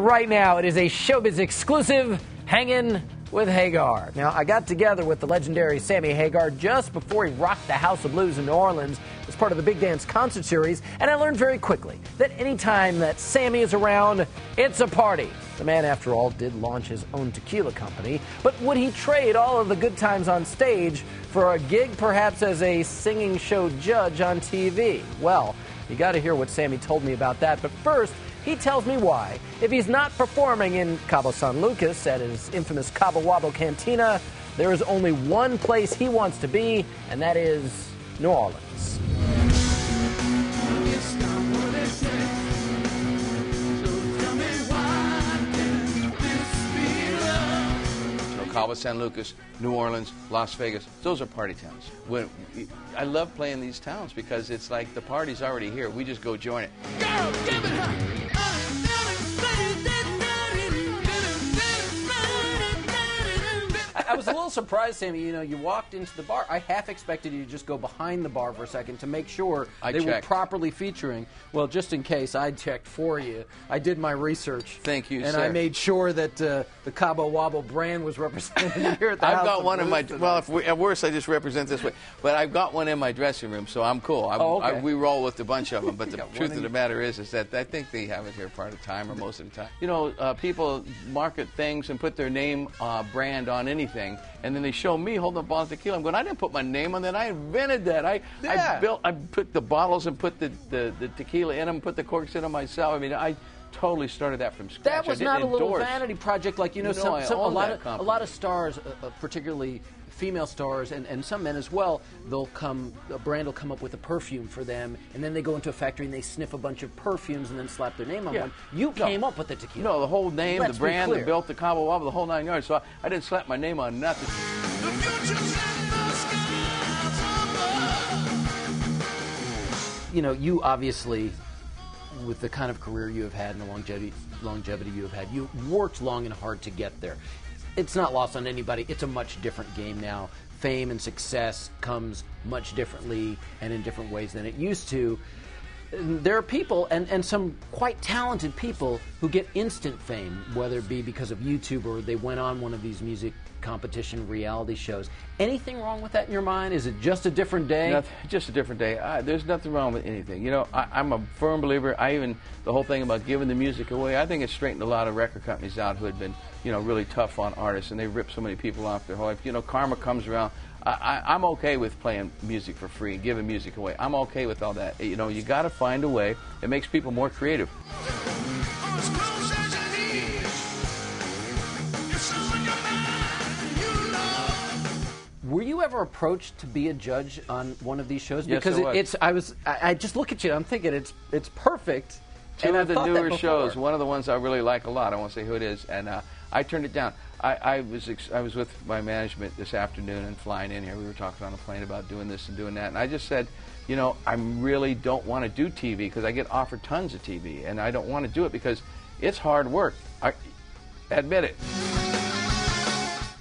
right now. It is a Showbiz exclusive, Hangin' with Hagar. Now, I got together with the legendary Sammy Hagar just before he rocked the House of Blues in New Orleans as part of the Big Dance concert series, and I learned very quickly that anytime that Sammy is around, it's a party. The man, after all, did launch his own tequila company, but would he trade all of the good times on stage for a gig perhaps as a singing show judge on TV? Well, you got to hear what Sammy told me about that, but first, he tells me why, if he's not performing in Cabo San Lucas at his infamous Cabo Wabo Cantina, there is only one place he wants to be, and that is New Orleans. Cabo San Lucas, New Orleans, Las Vegas, those are party towns. I love playing these towns because it's like the party's already here. We just go join it. Girl, give it her. I was a little surprised, Sammy. You know, you walked into the bar. I half expected you to just go behind the bar for a second to make sure they were properly featuring. Well, just in case, I checked for you. I did my research. Thank you, and sir. I made sure that the Cabo Wabo brand was represented here at the House. I've got one in my. Tonight. Well, at worst, I just represent this way. But I've got one in my dressing room, so I'm cool. Okay. We roll with a bunch of them. But the truth of the matter is that I think they have it here part of the time or most of the time. You know, people market things and put their name brand on anything. And then they show me holding a bottle of tequila. I'm going, I didn't put my name on that. I invented that. I put the bottles and put the tequila in them, put the corks in them myself. I mean, I totally started that from scratch. That was not a little vanity project like, you know, a lot of stars, particularly female stars and some men as well, a brand will come up with a perfume for them, and then they go into a factory and they sniff a bunch of perfumes and then slap their name on one. You came up with the tequila. No, the whole name, the brand, the built, the Cabo Wabo, the whole 9 yards. So I didn't slap my name on nothing. You know, you obviously, with the kind of career you have had and the longevity you have had, you worked long and hard to get there. It's not lost on anybody. It's a much different game now. Fame and success comes much differently and in different ways than it used to. There are people, and some quite talented people, who get instant fame, whether it be because of YouTube or they went on one of these music competition reality shows. Anything wrong with that in your mind? Is it just a different day? Just a different day. There's nothing wrong with anything. You know, I'm a firm believer. The whole thing about giving the music away, I think it's straightened a lot of record companies out who had been, you know, really tough on artists, and they ripped so many people off their whole life. You know, karma comes around. I'm okay with playing music for free, giving music away. I'm okay with all that. You know, you got to find a way. It makes people more creative. Were you ever approached to be a judge on one of these shows? Yes, Because I just look at you and I'm thinking it's perfect. Two of the newer shows, one of the ones I really like a lot, I won't say who it is, and I turned it down. I was with my management this afternoon and flying in here. We were talking on a plane about doing this and doing that, and I just said, you know, I really don't want to do TV because I get offered tons of TV, and I don't want to do it because it's hard work. I admit it.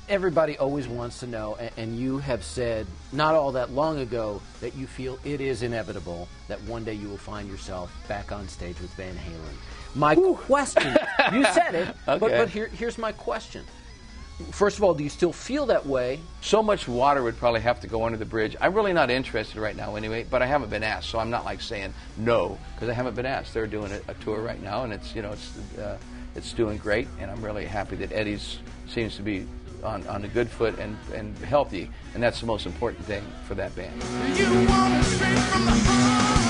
Everybody always wants to know, and you have said not all that long ago that you feel it is inevitable that one day you will find yourself back on stage with Van Halen. My question, you said it, okay. but here's my question. First of all, do you still feel that way? So much water would probably have to go under the bridge. I'm really not interested right now anyway, but I haven't been asked, so I'm not like saying no, because I haven't been asked. They're doing a tour right now, and it's doing great, and I'm really happy that Eddie's seems to be on a good foot and healthy, and that's the most important thing for that band. You want it straight from the heart.